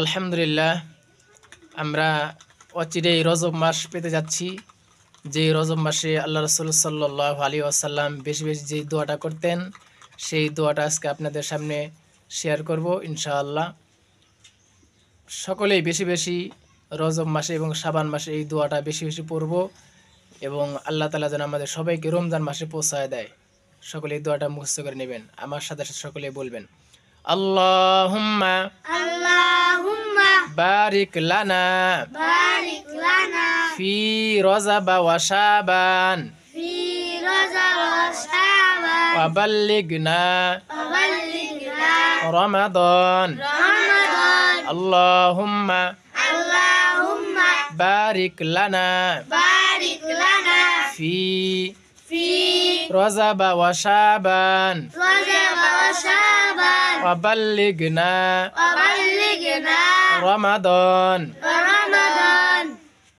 আলহামদুলিল্লাহ, আমরা অচিরেই রজব মাস পেতে যাচ্ছি। যে রজব মাসে আল্লাহ রাসূল সাল্লাল্লাহু আলাইহি ওয়াসাল্লাম বেশি বেশি যেই দোয়াটা করতেন, সেই দোয়াটা আজকে আপনাদের সামনে শেয়ার করব ইনশাআল্লাহ। সকলেই বেশি বেশি রজব মাসে এবং শাবান মাসে এই দোয়াটা বেশি বেশি পড়ব এবং আল্লাহ তাআলা যেন আমাদের সবাইকে রমজান মাসে পৌঁছায় দেয়। সকলে এই দোয়াটা মুখস্থ করে নেবেন, আমার সাথে সাথে সকলে বলবেন, আল্লাহুম্মা বারিক লানা ফি রজব ওয়া শাবান ওয়া বাল্লিগনা রমাদান। আল্লাহুম্মা বারিক লানা ফি রজব ওয়া শাবান ওয়া বাল্লিগনা রমাদান।